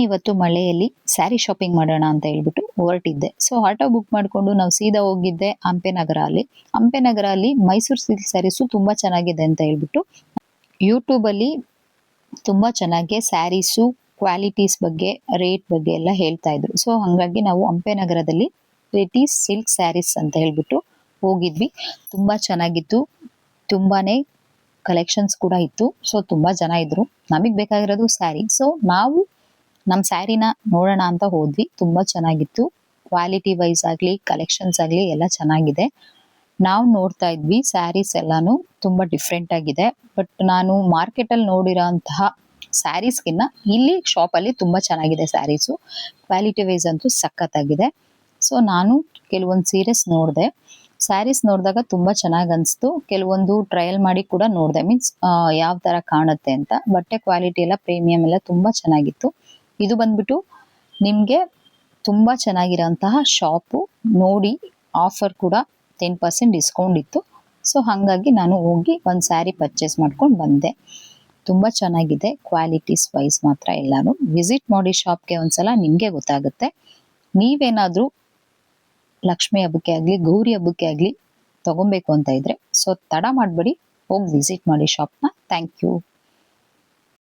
ನಾನಿವತ್ತು ಮಳೆಯಲ್ಲಿ ಸ್ಯಾರಿ ಶಾಪಿಂಗ್ ಮಾಡೋಣ ಅಂತ ಹೇಳ್ಬಿಟ್ಟು ಹೊರಟಿದ್ದೆ. ಸೊ ಆಟೋ ಬುಕ್ ಮಾಡಿಕೊಂಡು ನಾವು ಸೀದಾ ಹೋಗಿದ್ದೆ ಹಂಪೆ ನಗರ ಅಲ್ಲಿ ಮೈಸೂರು ಸಿಲ್ಕ್ ಸ್ಯಾರೀಸು ತುಂಬಾ ಚೆನ್ನಾಗಿದೆ ಅಂತ ಹೇಳ್ಬಿಟ್ಟು ಯೂಟ್ಯೂಬ್ ಅಲ್ಲಿ ತುಂಬಾ ಚೆನ್ನಾಗಿ ಸ್ಯಾರೀಸು ಕ್ವಾಲಿಟೀಸ್ ಬಗ್ಗೆ ರೇಟ್ ಬಗ್ಗೆ ಎಲ್ಲ ಹೇಳ್ತಾ ಇದ್ರು. ಸೊ ಹಂಗಾಗಿ ನಾವು ಹಂಪೆ ನಗರದಲ್ಲಿ ಪ್ರೀತಿ ಸಿಲ್ಕ್ ಸ್ಯಾರೀಸ್ ಅಂತ ಹೇಳ್ಬಿಟ್ಟು ಹೋಗಿದ್ವಿ. ತುಂಬಾ ಚೆನ್ನಾಗಿತ್ತು, ತುಂಬಾನೇ ಕಲೆಕ್ಷನ್ಸ್ ಕೂಡ ಇತ್ತು. ಸೊ ತುಂಬಾ ಜನ ಇದ್ರು, ನಮಗೆ ಬೇಕಾಗಿರೋದು ಸ್ಯಾರಿ. ಸೊ ನಾವು ನಮ್ಮ ಸ್ಯಾರಿನ ನೋಡೋಣ ಅಂತ ಹೋದ್ವಿ. ತುಂಬಾ ಚೆನ್ನಾಗಿತ್ತು, ಕ್ವಾಲಿಟಿ ವೈಸ್ ಆಗ್ಲಿ ಕಲೆಕ್ಷನ್ಸ್ ಆಗ್ಲಿ ಎಲ್ಲ ಚೆನ್ನಾಗಿದೆ. ನಾವು ನೋಡ್ತಾ ಇದ್ವಿ ಸ್ಯಾರೀಸ್ ಎಲ್ಲಾನು ತುಂಬಾ ಡಿಫ್ರೆಂಟ್ ಆಗಿದೆ. ಬಟ್ ನಾನು ಮಾರ್ಕೆಟ್ ಅಲ್ಲಿ ನೋಡಿರೋಂತಹ ಸ್ಯಾರೀಸ್ಗಿನ್ನ ಇಲ್ಲಿ ಶಾಪ್ ಅಲ್ಲಿ ತುಂಬಾ ಚೆನ್ನಾಗಿದೆ ಸ್ಯಾರೀಸು. ಕ್ವಾಲಿಟಿ ವೈಸ್ ಅಂತೂ ಸಖತ್ತಾಗಿದೆ. ಸೊ ನಾನು ಕೆಲವೊಂದು ಸ್ಯಾರೀಸ್ ನೋಡಿದಾಗ ತುಂಬಾ ಚೆನ್ನಾಗಿ ಅನಿಸ್ತು. ಕೆಲವೊಂದು ಟ್ರಯಲ್ ಮಾಡಿ ಕೂಡ ನೋಡಿದೆ, ಮೀನ್ಸ್ ಯಾವ ತರ ಕಾಣುತ್ತೆ ಅಂತ. ಬಟ್ಟೆ ಕ್ವಾಲಿಟಿ ಎಲ್ಲ ಪ್ರೀಮಿಯಂ ಎಲ್ಲ ತುಂಬಾ ಚೆನ್ನಾಗಿತ್ತು. ಇದು ಬಂದ್ಬಿಟ್ಟು ನಿಮ್ಗೆ ತುಂಬಾ ಚೆನ್ನಾಗಿರೋಂತಹ ಶಾಪು. ನೋಡಿ, ಆಫರ್ ಕೂಡ 10% ಡಿಸ್ಕೌಂಟ್ ಇತ್ತು. ಸೊ ಹಾಗಾಗಿ ನಾನು ಹೋಗಿ ಒಂದು ಸ್ಯಾರಿ ಪರ್ಚೇಸ್ ಮಾಡ್ಕೊಂಡು ಬಂದೆ. ತುಂಬಾ ಚೆನ್ನಾಗಿದೆ ಕ್ವಾಲಿಟೀಸ್ ವೈಸ್ ಮಾತ್ರ. ಎಲ್ಲಾನು ವಿಸಿಟ್ ಮಾಡಿ ಶಾಪ್ಗೆ ಒಂದ್ಸಲ, ನಿಮ್ಗೆ ಗೊತ್ತಾಗುತ್ತೆ. ನೀವೇನಾದ್ರೂ ಲಕ್ಷ್ಮಿ ಹಬ್ಬಕ್ಕೆ ಆಗ್ಲಿ ಗೌರಿ ಹಬ್ಬಕ್ಕೆ ಆಗ್ಲಿ ತಗೊಬೇಕು ಅಂತ ಇದ್ರೆ ಸೊ ತಡ ಮಾಡಬೇಡಿ, ಹೋಗಿ ವಿಸಿಟ್ ಮಾಡಿ ಶಾಪ್ನ. Thank you.